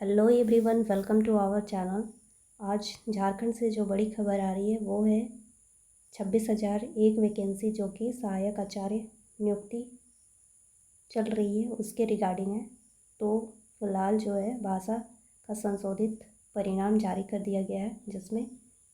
Hello everyone, welcome to our channel. आज झारखंड से जो बड़ी खबर आ रही है वो है 26,001 वैकेंसी जो कि सहायक आचार्य नियुक्ति चल रही है उसके रिगार्डिंग है। तो फिलहाल जो है भाषा का संशोधित परिणाम जारी कर दिया गया है, जिसमें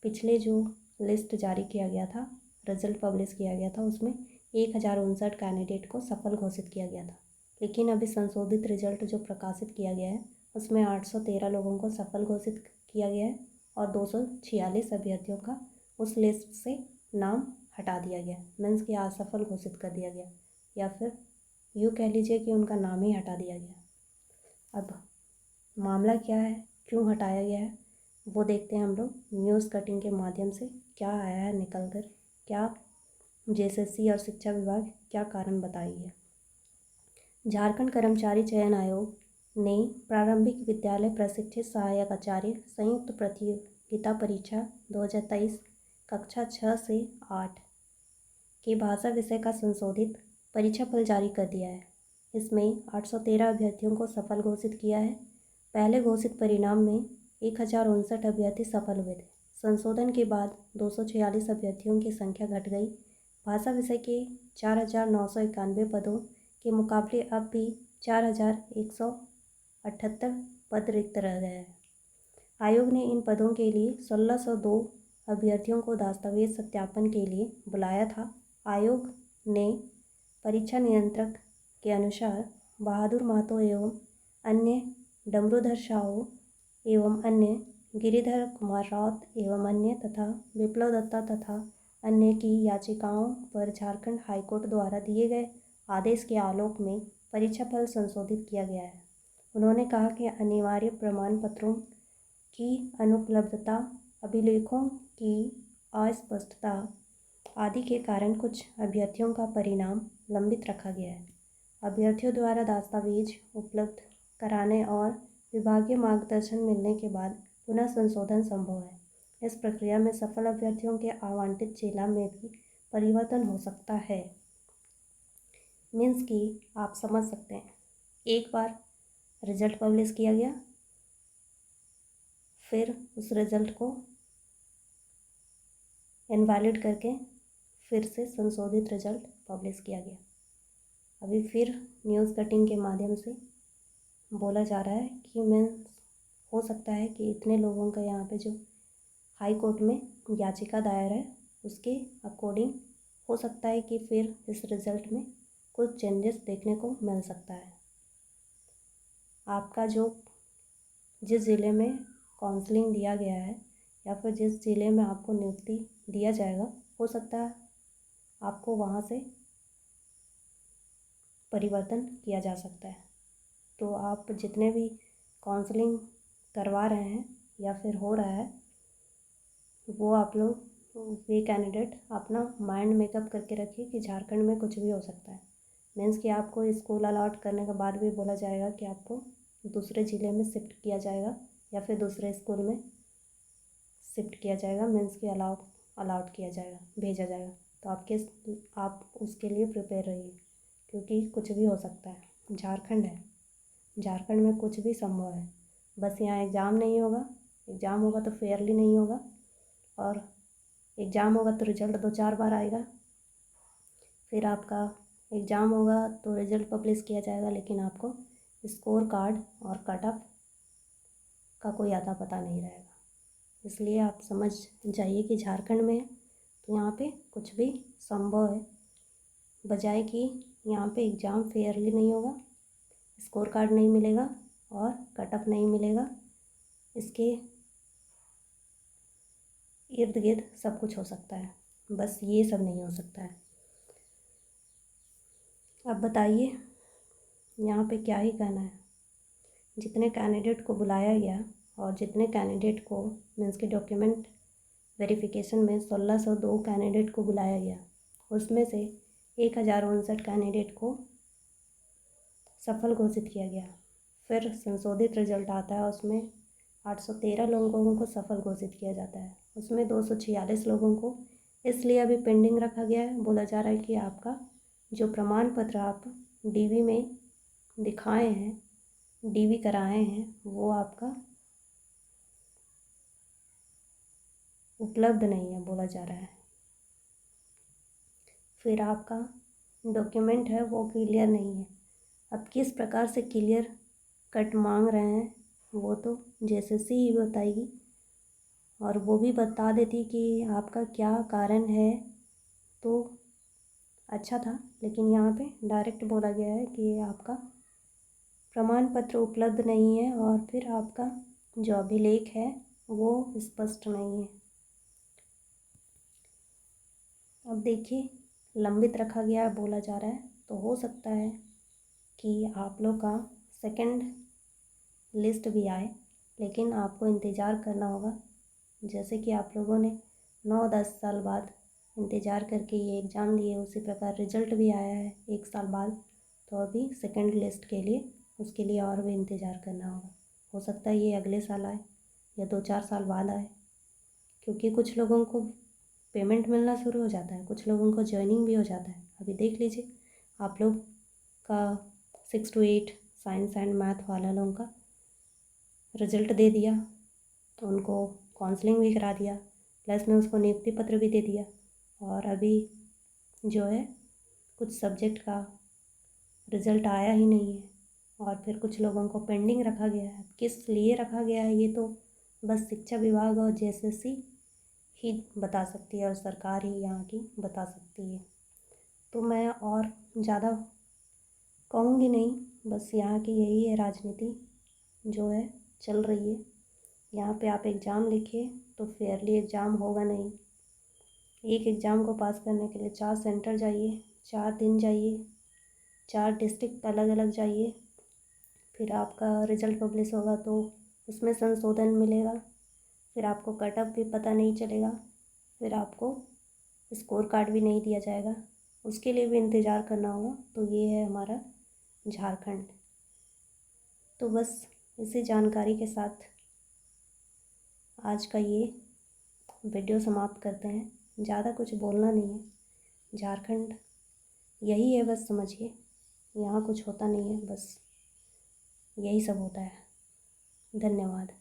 पिछले जो लिस्ट जारी किया गया था, रिजल्ट पब्लिश किया गया था, उसमें 1059 कैंडिडेट को सफल घोषित किया गया था। लेकिन अभी संशोधित रिजल्ट जो प्रकाशित किया गया है उसमें 813 लोगों को सफल घोषित किया गया है और 246 अभ्यर्थियों का उस लिस्ट से नाम हटा दिया गया, मीन्स कि असफल घोषित कर दिया गया, या फिर यूँ कह लीजिए कि उनका नाम ही हटा दिया गया। अब मामला क्या है, क्यों हटाया गया है, वो देखते हैं हम लोग न्यूज़ कटिंग के माध्यम से। क्या आया है निकल कर, क्या जेएसएससी और शिक्षा विभाग क्या कारण बताई है। झारखंड कर्मचारी चयन आयोग ने प्रारंभिक विद्यालय प्रशिक्षित सहायक आचार्य संयुक्त प्रतियोगिता परीक्षा 2023 कक्षा 6 से 8 के भाषा विषय का संशोधित परीक्षा फल जारी कर दिया है। इसमें 813 अभ्यर्थियों को सफल घोषित किया है। पहले घोषित परिणाम में 1059 अभ्यर्थी सफल हुए थे। संशोधन के बाद 246 अभ्यर्थियों की संख्या घट गई। भाषा विषय के 4,991 पदों के मुकाबले अब भी 4,178 पद रिक्त रह गए हैं। आयोग ने इन पदों के लिए 1,602 अभ्यर्थियों को दस्तावेज सत्यापन के लिए बुलाया था। आयोग ने परीक्षा नियंत्रक के अनुसार बहादुर महतो एवं अन्य, डमरूधर साहू एवं अन्य, गिरिधर कुमार राउत एवं अन्य तथा विप्लव दत्ता तथा अन्य की याचिकाओं पर झारखंड हाईकोर्ट द्वारा दिए गए आदेश के आलोक में परीक्षा फल संशोधित किया गया है। उन्होंने कहा कि अनिवार्य प्रमाण पत्रों की अनुपलब्धता, अभिलेखों की अस्पष्टता आदि के कारण कुछ अभ्यर्थियों का परिणाम लंबित रखा गया है। अभ्यर्थियों द्वारा दस्तावेज उपलब्ध कराने और विभागीय मार्गदर्शन मिलने के बाद पुनः संशोधन संभव है। इस प्रक्रिया में सफल अभ्यर्थियों के आवंटित जिला में भी परिवर्तन हो सकता है। मीन्स कि आप समझ सकते हैं, एक बार रिजल्ट पब्लिश किया गया, फिर उस रिजल्ट को इनवैलिड करके फिर से संशोधित रिजल्ट पब्लिश किया गया। अभी फिर न्यूज़ कटिंग के माध्यम से बोला जा रहा है कि हो सकता है कि इतने लोगों का यहाँ पे जो हाई कोर्ट में याचिका दायर है उसके अकॉर्डिंग हो सकता है कि फिर इस रिज़ल्ट में कुछ चेंजेस देखने को मिल सकता है। आपका जो जिस ज़िले में काउंसलिंग दिया गया है या फिर जिस ज़िले में आपको नियुक्ति दिया जाएगा, हो सकता है आपको वहाँ से परिवर्तन किया जा सकता है। तो आप जितने भी काउंसलिंग करवा रहे हैं या फिर हो रहा है, वो आप लोग वे कैंडिडेट अपना माइंड मेकअप करके रखिए कि झारखंड में कुछ भी हो सकता है। मीन्स कि आपको स्कूल अलॉट करने के बाद भी बोला जाएगा कि आपको दूसरे ज़िले में शिफ्ट किया जाएगा या फिर दूसरे स्कूल में शिफ्ट किया जाएगा, मीन्स कि अलाउट किया जाएगा, भेजा जाएगा। तो आप उसके लिए प्रिपेयर रहिए, क्योंकि कुछ भी हो सकता है। झारखंड है, झारखंड में कुछ भी संभव है। बस यहाँ एग्ज़ाम नहीं होगा, एग्ज़ाम होगा तो फेयरली नहीं होगा, और एग्ज़ाम होगा तो रिजल्ट 2-4 बार आएगा। फिर आपका एग्ज़ाम होगा तो रिज़ल्ट पब्लिश किया जाएगा, लेकिन आपको स्कोर कार्ड और कट ऑफ का कोई अता पता नहीं रहेगा। इसलिए आप समझ जाइए कि झारखंड में तो यहाँ पे कुछ भी संभव है, बजाय कि यहाँ पे एग्ज़ाम फेयरली नहीं होगा, स्कोर कार्ड नहीं मिलेगा और कट ऑफ नहीं मिलेगा। इसके इर्द गिर्द सब कुछ हो सकता है, बस ये सब नहीं हो सकता है। अब बताइए यहाँ पे क्या ही कहना है। जितने कैंडिडेट को बुलाया गया और जितने कैंडिडेट को मीन्स के डॉक्यूमेंट वेरिफिकेशन में 1,602 कैंडिडेट को बुलाया गया, उसमें से 1059 कैंडिडेट को सफल घोषित किया गया। फिर संशोधित रिजल्ट आता है, उसमें 813 लोगों को सफल घोषित किया जाता है। उसमें 246 लोगों को इसलिए अभी पेंडिंग रखा गया है। बोला जा रहा है कि आपका जो प्रमाण पत्र आप डीवी में दिखाए हैं डीवी कराए हैं वो आपका उपलब्ध नहीं है बोला जा रहा है। फिर आपका डॉक्यूमेंट है वो क्लियर नहीं है। अब किस प्रकार से क्लियर कट मांग रहे हैं वो तो जेएसएससी ही बताएगी, और वो भी बता देती कि आपका क्या कारण है तो अच्छा था। लेकिन यहाँ पे डायरेक्ट बोला गया है कि आपका प्रमाण पत्र उपलब्ध नहीं है और फिर आपका जो अभिलेख है वो स्पष्ट नहीं है। अब देखिए, लंबित रखा गया है बोला जा रहा है, तो हो सकता है कि आप लोग का सेकंड लिस्ट भी आए, लेकिन आपको इंतज़ार करना होगा। जैसे कि आप लोगों ने 9-10 साल बाद इंतज़ार करके ये एग्ज़ाम दिए, उसी प्रकार रिज़ल्ट भी आया है 1 साल बाद, तो अभी सेकंड लिस्ट के लिए उसके लिए और भी इंतज़ार करना होगा। हो सकता है ये अगले साल आए या 2-4 साल बाद आए, क्योंकि कुछ लोगों को पेमेंट मिलना शुरू हो जाता है, कुछ लोगों को जॉइनिंग भी हो जाता है। अभी देख लीजिए, आप लोग का 6 to 8 साइंस एंड मैथ वाला लोगों का रिज़ल्ट दे दिया, तो उनको काउंसलिंग भी करा दिया, प्लस में उसको नियुक्ति पत्र भी दे दिया। और अभी जो है कुछ सब्जेक्ट का रिज़ल्ट आया ही नहीं है, और फिर कुछ लोगों को पेंडिंग रखा गया है। किस लिए रखा गया है ये तो बस शिक्षा विभाग और जेएसएससी ही बता सकती है, और सरकार ही यहाँ की बता सकती है। तो मैं और ज़्यादा कहूँगी नहीं, बस यहाँ की यही है राजनीति जो है चल रही है। यहाँ पे आप एग्ज़ाम लिखिए तो फेयरली एग्ज़ाम होगा नहीं। एक एग्ज़ाम को पास करने के लिए 4 सेंटर जाइए, 4 दिन जाइए, 4 डिस्ट्रिक्ट अलग अलग जाइए, फिर आपका रिज़ल्ट पब्लिश होगा तो उसमें संशोधन मिलेगा, फिर आपको कट ऑफ भी पता नहीं चलेगा, फिर आपको स्कोर कार्ड भी नहीं दिया जाएगा, उसके लिए भी इंतज़ार करना होगा। तो ये है हमारा झारखंड। तो बस इसी जानकारी के साथ आज का ये वीडियो समाप्त करते हैं। ज़्यादा कुछ बोलना नहीं है, झारखंड यही है बस समझिए, यहाँ कुछ होता नहीं है, बस यही सब होता है। धन्यवाद।